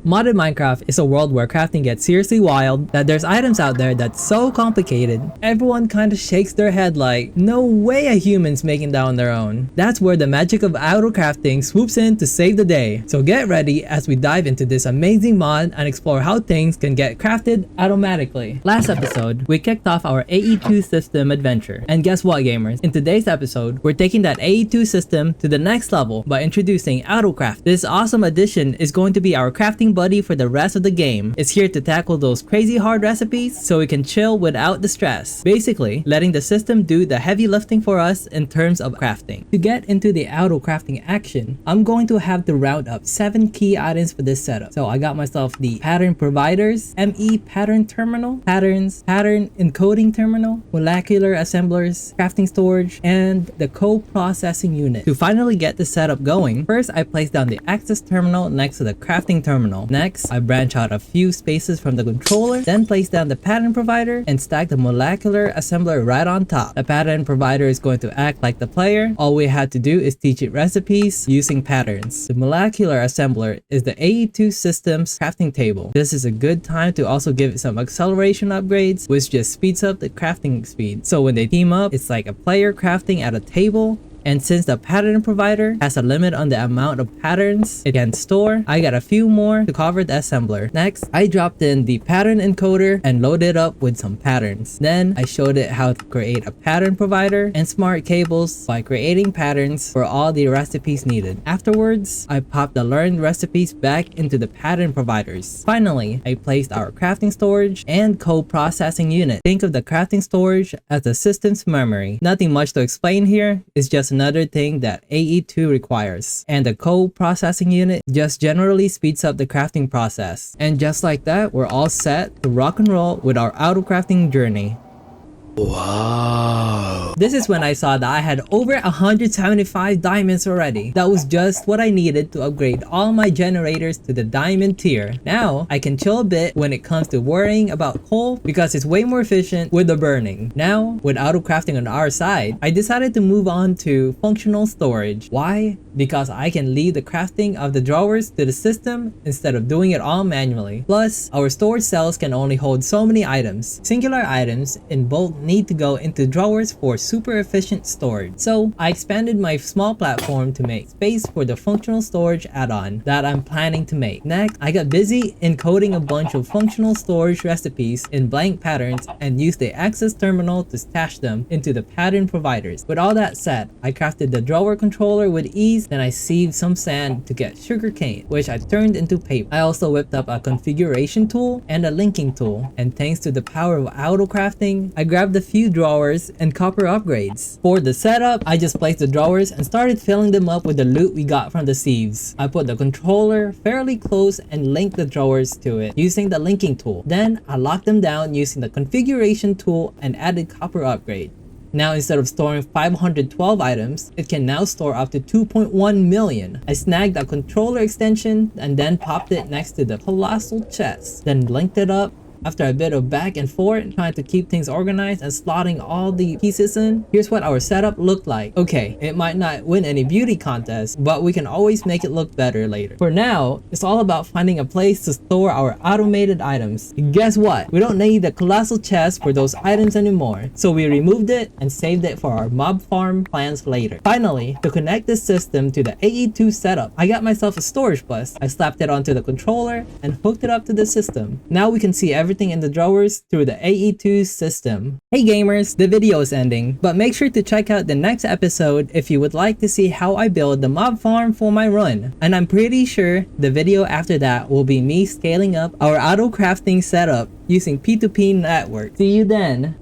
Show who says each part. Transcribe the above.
Speaker 1: Modded Minecraft is a world where crafting gets seriously wild, that there's items out there that's so complicated, everyone kinda shakes their head like, no way a human's making that on their own. That's where the magic of AutoCrafting swoops in to save the day. So get ready as we dive into this amazing mod and explore how things can get crafted automatically. Last episode, we kicked off our AE2 system adventure. And guess what, gamers? In today's episode, we're taking that AE2 system to the next level by introducing AutoCraft. This awesome addition is going to be our crafting buddy for the rest of the game. It's here to tackle those crazy hard recipes so we can chill without the stress. Basically, letting the system do the heavy lifting for us in terms of crafting. To get into the AutoCrafting action, I'm going to have to round up 7 key items for this setup. So I got myself the pattern providers, ME pattern terminal, patterns, pattern encoding terminal, molecular assemblers, crafting storage, and the co-processing unit. To finally get the setup going, first I place down the access terminal next to the crafting terminal. Next, I branch out a few spaces from the controller, then place down the pattern provider and stack the molecular assembler right on top. The pattern provider is going to act like the player. All we had to do is teach it recipes using patterns. The molecular assembler is the AE2 system's crafting table. This is a good time to also give it some acceleration upgrades, which just speeds up the crafting speed. So when they team up, it's like a player crafting at a table. And since the pattern provider has a limit on the amount of patterns it can store, I got a few more to cover the assembler. Next, I dropped in the pattern encoder and loaded up with some patterns. Then I showed it how to create a pattern provider and smart cables by creating patterns for all the recipes needed. Afterwards, I popped the learned recipes back into the pattern providers. Finally, I placed our crafting storage and co-processing unit. Think of the crafting storage as the system's memory. Nothing much to explain here, it's just another thing that AE2 requires. And the co-processing unit just generally speeds up the crafting process. And just like that, we're all set to rock and roll with our AutoCrafting journey. Wow. This is when I saw that I had over 175 diamonds already. That was just what I needed to upgrade all my generators to the diamond tier. Now, I can chill a bit when it comes to worrying about coal because it's way more efficient with the burning. Now, with AutoCrafting on our side, I decided to move on to functional storage. Why? Because I can leave the crafting of the drawers to the system instead of doing it all manually. Plus, our storage cells can only hold so many items. Singular items in bulk need to go into drawers for super efficient storage. So I expanded my small platform to make space for the functional storage add-on that I'm planning to make. Next, I got busy encoding a bunch of functional storage recipes in blank patterns and used the access terminal to stash them into the pattern providers. With all that said, I crafted the drawer controller with ease, then I sieved some sand to get sugarcane, which I turned into paper. I also whipped up a configuration tool and a linking tool, and thanks to the power of AutoCrafting, I grabbed a few drawers and copper upgrades. For the setup, I just placed the drawers and started filling them up with the loot we got from the sieves. I put the controller fairly close and linked the drawers to it using the linking tool. Then I locked them down using the configuration tool and added copper upgrade. Now instead of storing 512 items, it can now store up to 2.1 million. I snagged a controller extension and then popped it next to the colossal chest, then linked it up. After a bit of back and forth, trying to keep things organized and slotting all the pieces in, here's what our setup looked like. Okay, it might not win any beauty contests, but we can always make it look better later. For now, it's all about finding a place to store our automated items. And guess what? We don't need the colossal chest for those items anymore, so we removed it and saved it for our mob farm plans later. Finally, to connect this system to the AE2 setup, I got myself a storage bus. I slapped it onto the controller and hooked it up to the system. Now we can see everything in the drawers through the AE2 system. Hey gamers, the video is ending, but make sure to check out the next episode if you would like to see how I build the mob farm for my run. And I'm pretty sure the video after that will be me scaling up our AutoCrafting setup using P2P network. See you then!